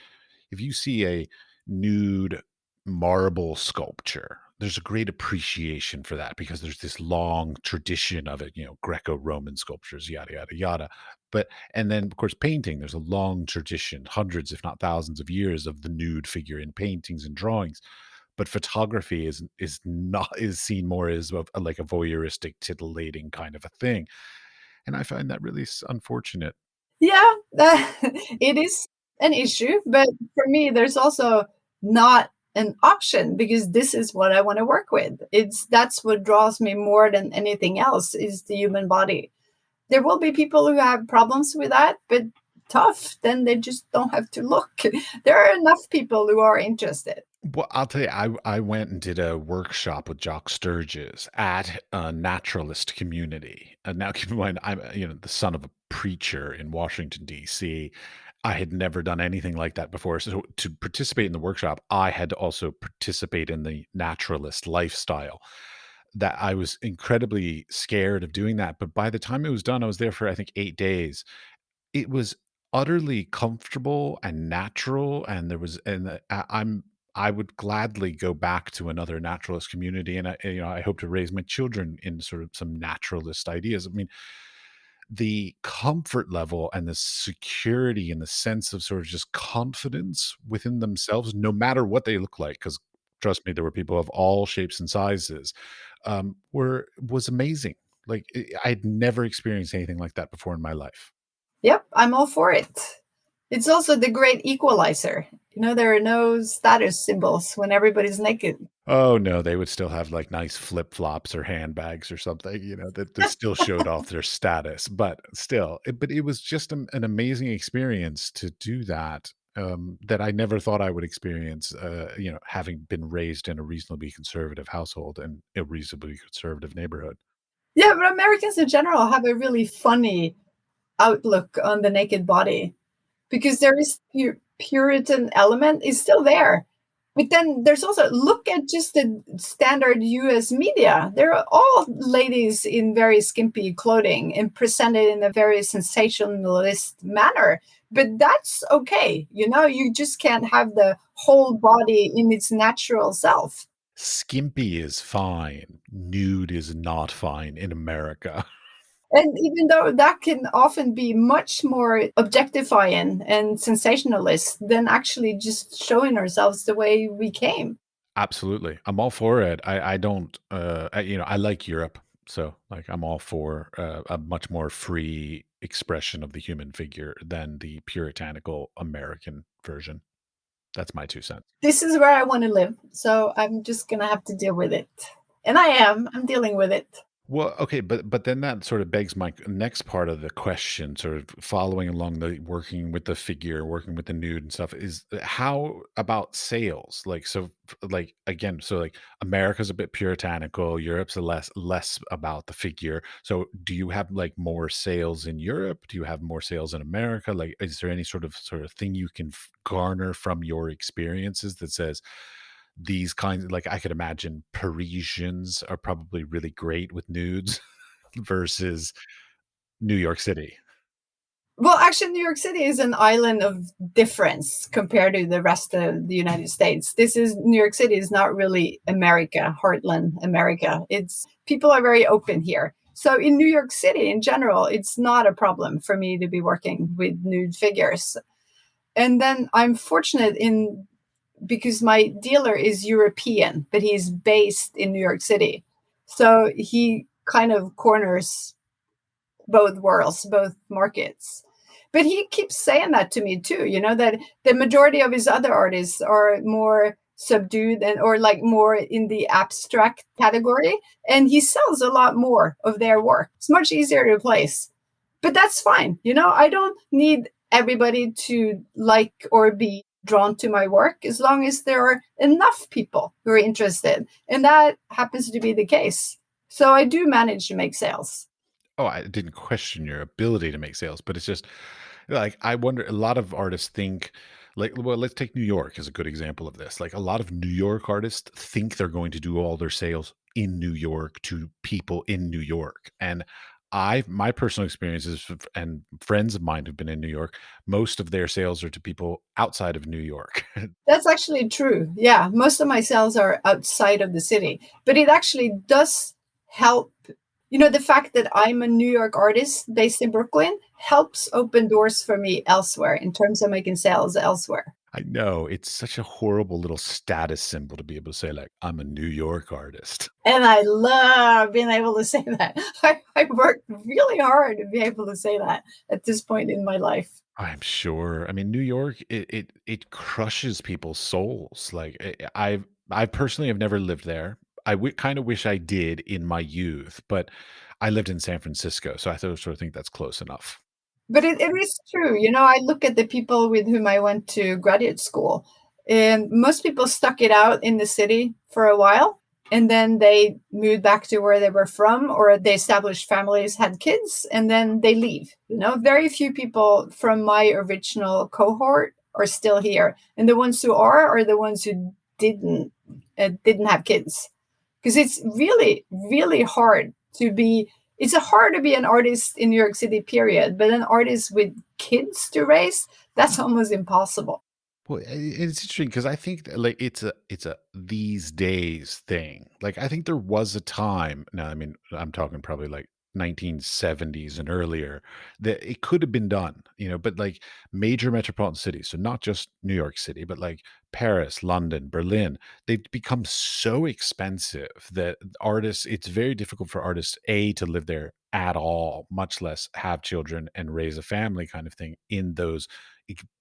if you see a nude marble sculpture, there's a great appreciation for that because there's this long tradition of it, Greco-Roman sculptures, yada yada yada. But and then of course painting, there's a long tradition, hundreds if not thousands of years of the nude figure in paintings and drawings. But photography is not is seen more as of like a voyeuristic, titillating kind of a thing, and I find that really unfortunate. Yeah, it is an issue, but for me, there's also not an option because this is what I want to work with. That's what draws me more than anything else is the human body. There will be people who have problems with that, but tough, then they just don't have to look. There are enough people who are interested. Well, I'll tell you, I went and did a workshop with Jock Sturges at a naturalist community. And now keep in mind, I'm the son of a preacher in Washington D.C. I had never done anything like that before. So to participate in the workshop, I had to also participate in the naturalist lifestyle. That I was incredibly scared of doing that. But by the time it was done, I was there for I think 8 days. It was utterly comfortable and natural, and there was and I would gladly go back to another naturalist community, and I hope to raise my children in sort of some naturalist ideas. I mean, the comfort level and the security and the sense of sort of just confidence within themselves, no matter what they look like, because trust me, there were people of all shapes and sizes, were was amazing. Like, I'd never experienced anything like that before in my life. Yep, I'm all for it. It's also the great equalizer. There are no status symbols when everybody's naked. Oh, no, they would still have, like, nice flip-flops or handbags or something, that still showed off their status, but still, it was just an amazing experience to do that, that I never thought I would experience, having been raised in a reasonably conservative household and a reasonably conservative neighborhood. Yeah, but Americans in general have a really funny outlook on the naked body. because there is Puritan element is still there. But then there's also look at just the standard US media. They're all ladies in very skimpy clothing and presented in a very sensationalist manner. But that's okay. You just can't have the whole body in its natural self. Skimpy is fine. Nude is not fine in America. And even though that can often be much more objectifying and sensationalist than actually just showing ourselves the way we came. Absolutely. I'm all for it. I don't, I like Europe. So, like, I'm all for a much more free expression of the human figure than the puritanical American version. That's my 2 cents. This is where I want to live. So I'm just going to have to deal with it. And I'm dealing with it. Well, okay, but then that sort of begs my next part of the question, sort of following along the working with the figure, working with the nude and stuff, is how about sales? Like, so, like, again, so like America's a bit puritanical, Europe's a less about the figure. So, do you have like more sales in Europe? Do you have more sales in America? Like, is there any sort of thing you can garner from your experiences that says these kinds, like, I could imagine Parisians are probably really great with nudes versus New York City. Well, actually, New York City is an island of difference compared to the rest of the United States. New York City is not really America, heartland America. It's people are very open here. So in New York City in general, it's not a problem for me to be working with nude figures. And then I'm fortunate in because my dealer is European, but he's based in New York City. So he kind of corners both worlds, both markets. But he keeps saying that to me too, that the majority of his other artists are more subdued and or like more in the abstract category. And he sells a lot more of their work. It's much easier to place. But that's fine. I don't need everybody to like or be drawn to my work as long as there are enough people who are interested. And that happens to be the case. So I do manage to make sales. Oh, I didn't question your ability to make sales, but it's just like I wonder. A lot of artists think, like, well, let's take New York as a good example of this. Like, a lot of New York artists think they're going to do all their sales in New York to people in New York, and my personal experiences and friends of mine who've been in New York, most of their sales are to people outside of New York. That's actually true. Yeah, most of my sales are outside of the city, but it actually does help. The fact that I'm a New York artist based in Brooklyn helps open doors for me elsewhere in terms of making sales elsewhere. I know it's such a horrible little status symbol to be able to say, like, I'm a New York artist. And I love being able to say that. I worked really hard to be able to say that at this point in my life. I'm sure. I mean, New York, it crushes people's souls. Like, I personally have never lived there. Kind of wish I did in my youth, but I lived in San Francisco, so I sort of think that's close enough. But it is true. I look at the people with whom I went to graduate school, and most people stuck it out in the city for a while, and then they moved back to where they were from, or they established families, had kids, and then they leave. Very few people from my original cohort are still here, and the ones who are the ones who didn't have kids, because it's really, really hard to be it's hard to be an artist in New York City, period. But an artist with kids to raise, that's almost impossible. Well, it's interesting because I think that, like, it's a these days thing. Like, I think there was a time. Now, I mean, I'm talking probably like 1970s and earlier that it could have been done, but like major metropolitan cities, so not just New York City, but like Paris, London, Berlin, they've become so expensive that artists, it's very difficult for artists to live there at all, much less have children and raise a family kind of thing in those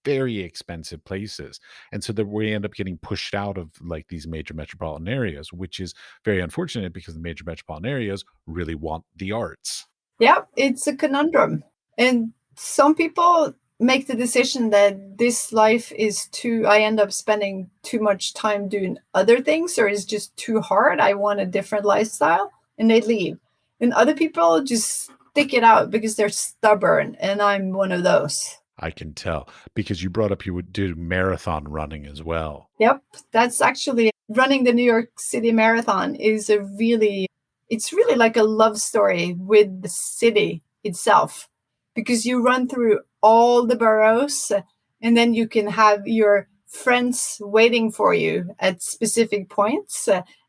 very expensive places. And so that we end up getting pushed out of like these major metropolitan areas, which is very unfortunate because the major metropolitan areas really want the arts. Yeah, it's a conundrum. And some people make the decision that this life is I end up spending too much time doing other things, or it's just too hard. I want a different lifestyle, and they leave. And other people just stick it out because they're stubborn, and I'm one of those. I can tell because you brought up you would do marathon running as well. Yep, that's actually running the New York City Marathon is a really it's really like a love story with the city itself because you run through all the boroughs and then you can have your friends waiting for you at specific points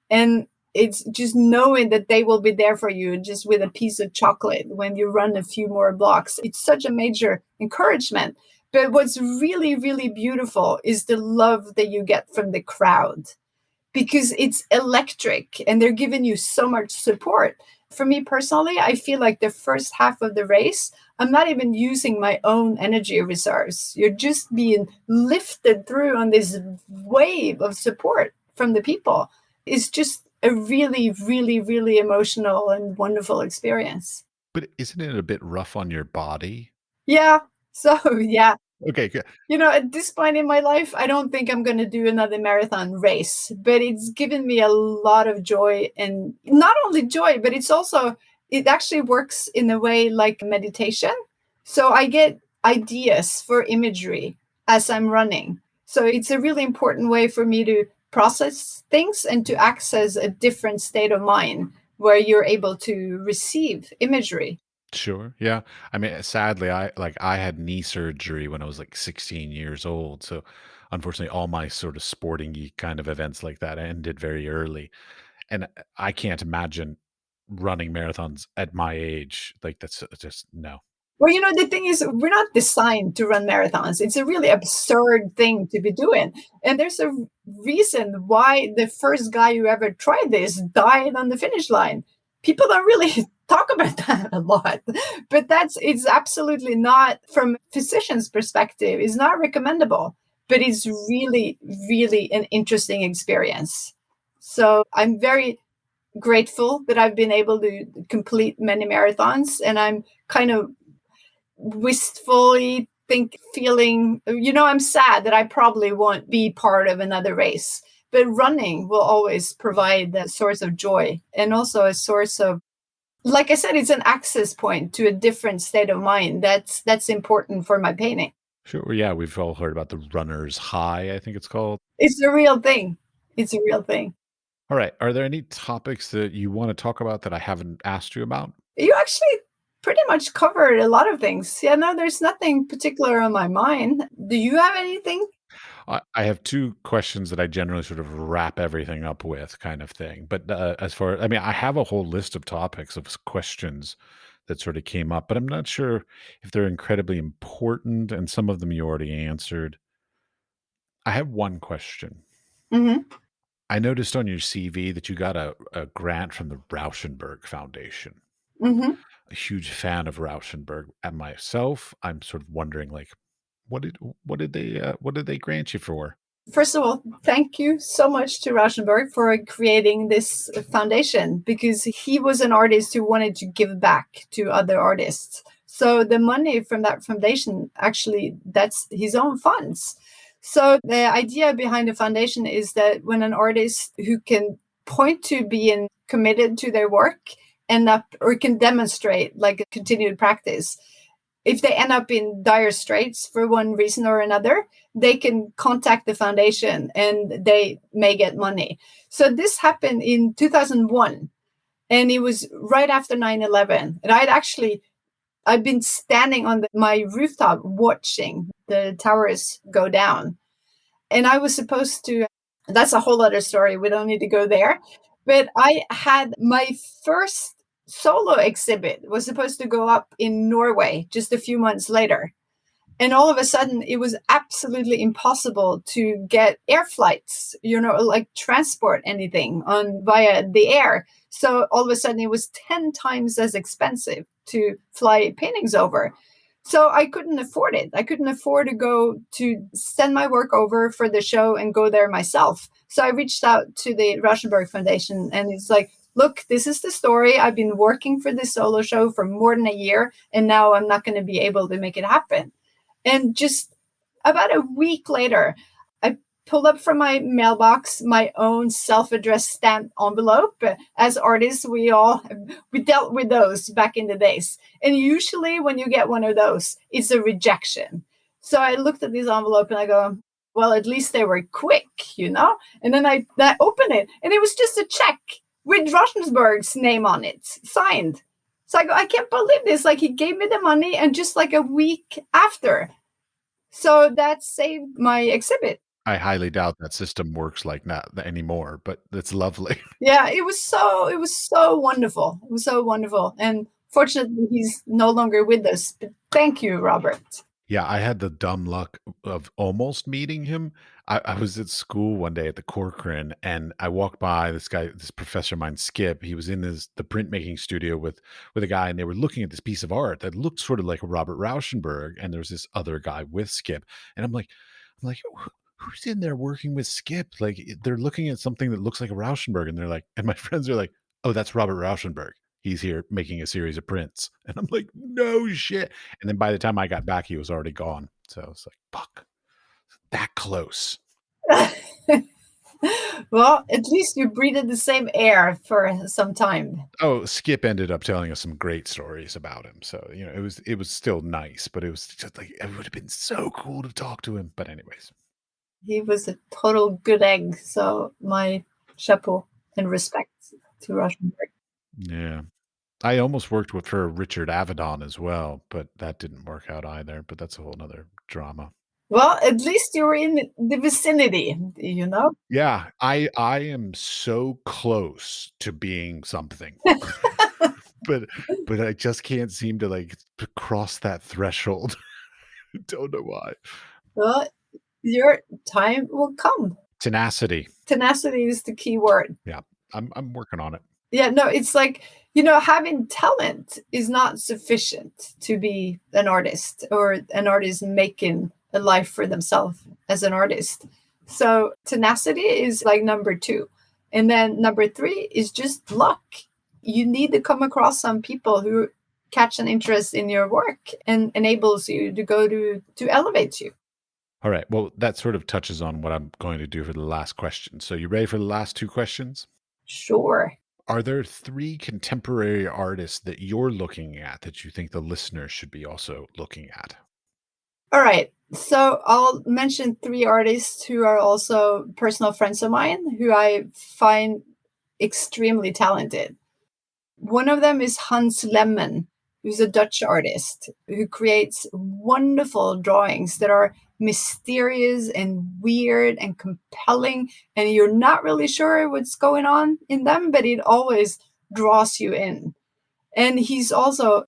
and it's just knowing that they will be there for you just with a piece of chocolate when you run a few more blocks. It's such a major encouragement. But what's really, really beautiful is the love that you get from the crowd because it's electric and they're giving you so much support. For me personally, I feel like the first half of the race, I'm not even using my own energy reserves. You're just being lifted through on this wave of support from the people. It's just a really, really, really emotional and wonderful experience. But isn't it a bit rough on your body? Yeah. So, yeah, Okay, good. at this point in my life, I don't think I'm going to do another marathon race, but it's given me a lot of joy and not only joy, but it actually works in a way like meditation. So I get ideas for imagery as I'm running. So it's a really important way for me to process things and to access a different state of mind where you're able to receive imagery. Sure. Yeah. I mean, sadly, I had knee surgery when I was like 16 years old. So unfortunately, all my sort of sporting kind of events like that ended very early. And I can't imagine running marathons at my age. Like that's just no. Well, the thing is, we're not designed to run marathons. It's a really absurd thing to be doing. And there's a reason why the first guy who ever tried this died on the finish line. People don't really talk about that a lot, but it's absolutely not, from physician's perspective, is not recommendable, but it's really, really an interesting experience. So I'm very grateful that I've been able to complete many marathons, and I'm kind of wistfully feeling, I'm sad that I probably won't be part of another race. But running will always provide a source of joy and also a source of, like I said, it's an access point to a different state of mind. That's important for my painting. Sure. Well, yeah, we've all heard about the runner's high, I think it's called. It's a real thing. It's a real thing. All right. Are there any topics that you want to talk about that I haven't asked you about? You actually pretty much covered a lot of things. Yeah, no, there's nothing particular on my mind. Do you have anything? I have two questions that I generally sort of wrap everything up with, kind of thing. But as far, I mean, I have a whole list of topics of questions that sort of came up, but I'm not sure if they're incredibly important, and some of them you already answered. I have one question. Hmm. I noticed on your CV that you got a grant from the Rauschenberg Foundation. Hmm. A huge fan of Rauschenberg and myself. I'm sort of wondering, like, what did they grant you for? First of all, thank you so much to Rauschenberg for creating this foundation because he was an artist who wanted to give back to other artists. So the money from that foundation, actually, that's his own funds. So the idea behind the foundation is that when an artist who can point to being committed to their work end up or can demonstrate like a continued practice, if they end up in dire straits for one reason or another, they can contact the foundation and they may get money. So this happened in 2001, and it was right after 9/11. And I'd been standing on my rooftop watching the towers go down. And I was supposed to, that's a whole other story. We don't need to go there. But I had my first solo exhibit was supposed to go up in Norway just a few months later. And all of a sudden, it was absolutely impossible to get air flights, like transport anything on via the air. So all of a sudden, it was 10 times as expensive to fly paintings over. So I couldn't afford it. I couldn't afford to go to send my work over for the show and go there myself. So I reached out to the Rauschenberg Foundation, and it's like, look, this is the story. I've been working for this solo show for more than a year, and now I'm not going to be able to make it happen. And just about a week later, I pulled up from my mailbox my own self-addressed stamped envelope. As artists, we dealt with those back in the days. And usually when you get one of those, it's a rejection. So I looked at this envelope and I go, well, at least they were quick. And then I opened it and it was just a check with Rauschenberg's name on it, signed. So I go, I can't believe this. Like, he gave me the money and just like a week after. So that saved my exhibit. I highly doubt that system works like that anymore, but it's lovely. Yeah, it was so wonderful. It was so wonderful. And fortunately he's no longer with us. But thank you, Robert. Yeah, I had the dumb luck of almost meeting him. I was at school one day at the Corcoran, and I walked by this professor of mine, Skip. He was in the printmaking studio with a guy, and they were looking at this piece of art that looked sort of like a Robert Rauschenberg, and there was this other guy with Skip, and I'm like, who's in there working with Skip? Like, they're looking at something that looks like a Rauschenberg, and they're like, and my friends are like, oh, that's Robert Rauschenberg. He's here making a series of prints, and I'm like, no shit. And then by the time I got back, he was already gone. So I was like, fuck, that close. Well, at least you breathed the same air for some time. Oh, Skip ended up telling us some great stories about him. So, it was still nice, but it was just like it would have been so cool to talk to him. But anyways. He was a total good egg. So my chapeau and respect to Rauschenberg. Yeah. I almost worked with for Richard Avedon as well, but that didn't work out either. But that's a whole nother drama. Well, at least you were in the vicinity. Yeah, I am so close to being something, but I just can't seem to like cross that threshold. Don't know why. Well, your time will come. Tenacity. Tenacity is the key word. Yeah, I'm working on it. Yeah, no, it's like, having talent is not sufficient to be an artist, or an artist making a life for themselves as an artist. So tenacity is like number two. And then number three is just luck. You need to come across some people who catch an interest in your work and enables you to go to elevate you. All right. Well, that sort of touches on what I'm going to do for the last question. So, you ready for the last two questions? Sure. Are there three contemporary artists that you're looking at that you think the listeners should be also looking at? All right. So I'll mention three artists who are also personal friends of mine who I find extremely talented. One of them is Hans Lemmen, who's a Dutch artist who creates wonderful drawings that are mysterious and weird and compelling, and you're not really sure what's going on in them, but it always draws you in. And he's also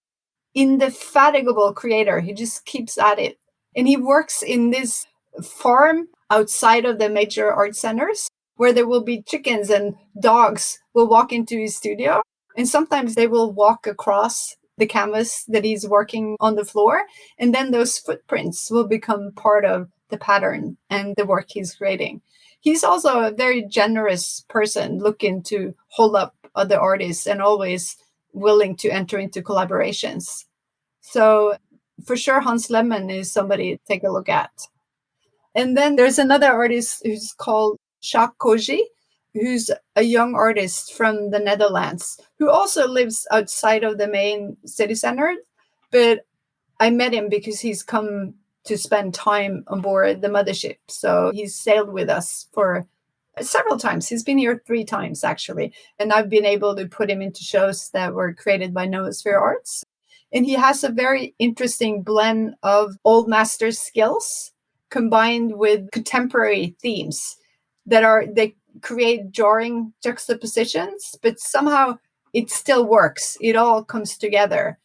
indefatigable creator. He just keeps at it. And he works in this farm outside of the major art centers where there will be chickens and dogs will walk into his studio. And sometimes they will walk across the canvas that he's working on the floor. And then those footprints will become part of the pattern and the work he's creating. He's also a very generous person looking to hold up other artists and always willing to enter into collaborations. So for sure, Hans Lemmen is somebody to take a look at. And then there's another artist who's called Kjøk, who's a young artist from the Netherlands, who also lives outside of the main city center. But I met him because he's come to spend time on board the Mothership. So he's sailed with us for several times. He's been here 3 times, actually. And I've been able to put him into shows that were created by Noosphere Arts. And he has a very interesting blend of old master skills combined with contemporary themes they create jarring juxtapositions, but somehow it still works. It all comes together.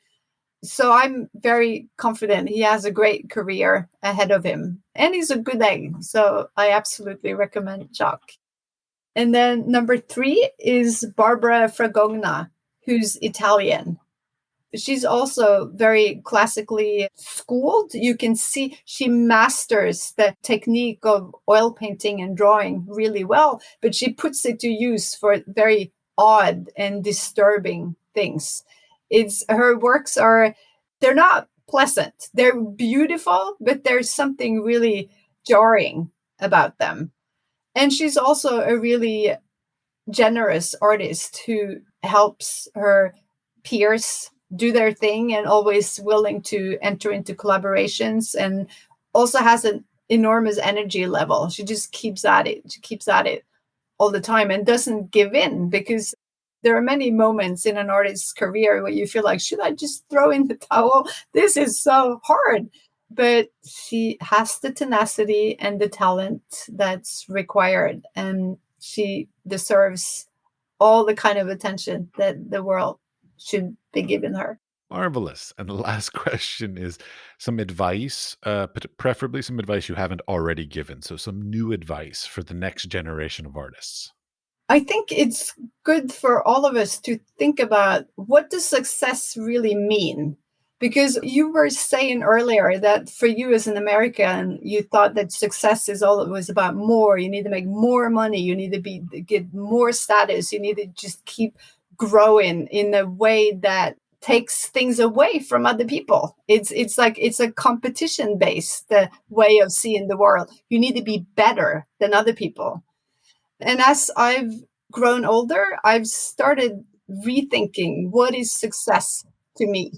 So I'm very confident he has a great career ahead of him. And he's a good egg. So I absolutely recommend Kjøk. And then number 3 is Barbara Fragogna, who's Italian. She's also very classically schooled. You can see she masters the technique of oil painting and drawing really well, but she puts it to use for very odd and disturbing things. Her works they're not pleasant. They're beautiful, but there's something really jarring about them. And she's also a really generous artist who helps her peers do their thing and always willing to enter into collaborations and also has an enormous energy level. She just keeps at it. She keeps at it all the time and doesn't give in, because there are many moments in an artist's career where you feel like, should I just throw in the towel? This is so hard. But she has the tenacity and the talent that's required, and she deserves all the kind of attention that the world should be giving her. Marvelous. And the last question is some advice, preferably some advice you haven't already given. So some new advice for the next generation of artists. I think it's good for all of us to think about, what does success really mean? Because you were saying earlier that for you as an American, you thought that success is all, it was about more. You need to make more money. You need to get more status. You need to just keep growing in a way that takes things away from other people. It's like it's a competition based way of seeing the world. You need to be better than other people. And as I've grown older, I've started rethinking, what is success to me.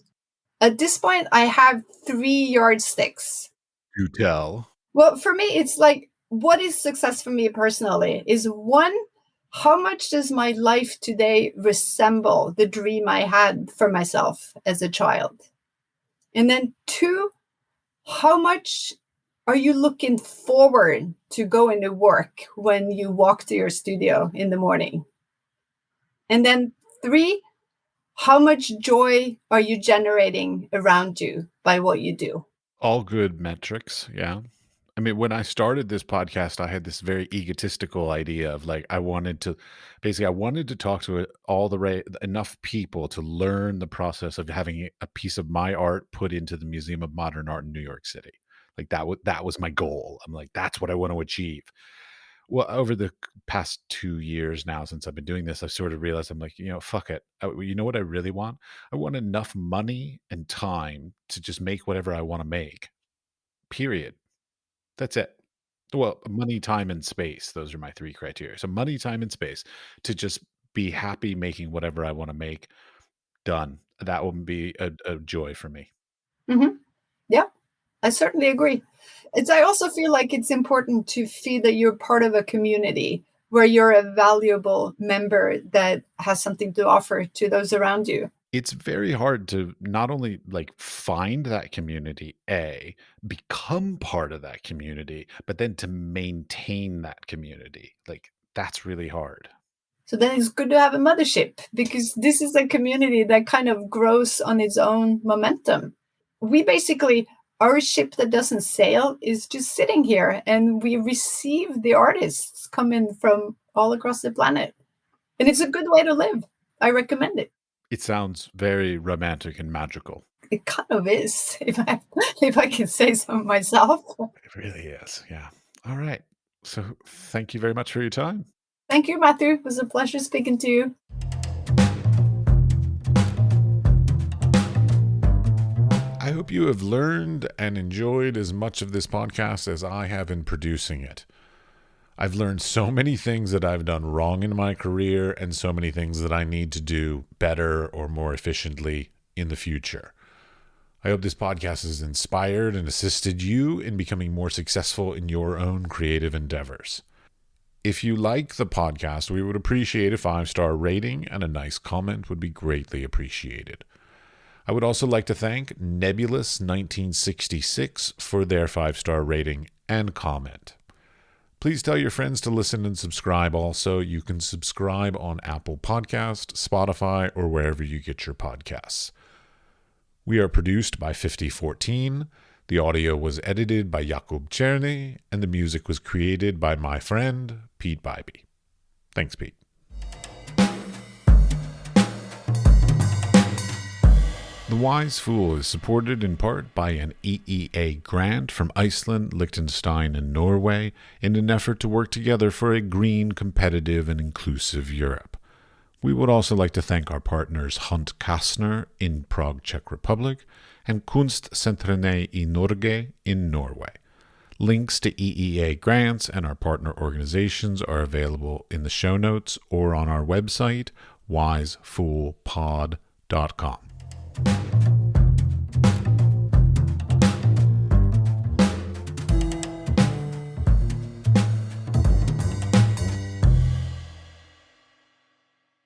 At this point, I have 3 yardsticks. Do tell. Well, for me, it's like, what is success for me personally is, one, how much does my life today resemble the dream I had for myself as a child? And then 2, how much are you looking forward to going to work when you walk to your studio in the morning? And then 3, how much joy are you generating around you by what you do? All good metrics. Yeah. I mean, when I started this podcast, I had this very egotistical idea of like, I wanted to talk to enough people to learn the process of having a piece of my art put into the Museum of Modern Art in New York City. Like that was my goal. I'm like, that's what I want to achieve. Well, over the past 2 years now, since I've been doing this, I've sort of realized I'm like, fuck it. You know what I really want? I want enough money and time to just make whatever I want to make. Period. That's it. Well, money, time, and space. Those are my 3 criteria. So money, time, and space to just be happy making whatever I want to make. Done. That will be a joy for me. Mm-hmm. Yeah, I certainly agree. I also feel like it's important to feel that you're part of a community where you're a valuable member that has something to offer to those around you. It's very hard to not only like find that community, become part of that community, but then to maintain that community. Like that's really hard. So then it's good to have a mothership, because this is a community that kind of grows on its own momentum. We basically, our ship that doesn't sail is just sitting here, and we receive the artists coming from all across the planet. And it's a good way to live. I recommend it. It sounds very romantic and magical. It kind of is, if I can say so myself. It really is. Yeah. All right. So thank you very much for your time. Thank you, Matthew. It was a pleasure speaking to you. I hope you have learned and enjoyed as much of this podcast as I have in producing it. I've learned so many things that I've done wrong in my career and so many things that I need to do better or more efficiently in the future. I hope this podcast has inspired and assisted you in becoming more successful in your own creative endeavors. If you like the podcast, we would appreciate a 5-star rating, and a nice comment would be greatly appreciated. I would also like to thank Nebulous 1966 for their 5-star rating and comment. Please tell your friends to listen and subscribe also. You can subscribe on Apple Podcast, Spotify, or wherever you get your podcasts. We are produced by 5014. The audio was edited by Jakub Černý, and the music was created by my friend, Pete Bybee. Thanks, Pete. The Wise Fool is supported in part by an EEA grant from Iceland, Liechtenstein, and Norway in an effort to work together for a green, competitive, and inclusive Europe. We would also like to thank our partners Hunt Kastner in Prague, Czech Republic, and Kunstsentrene i Norge in Norway. Links to EEA grants and our partner organizations are available in the show notes or on our website, wisefoolpod.com.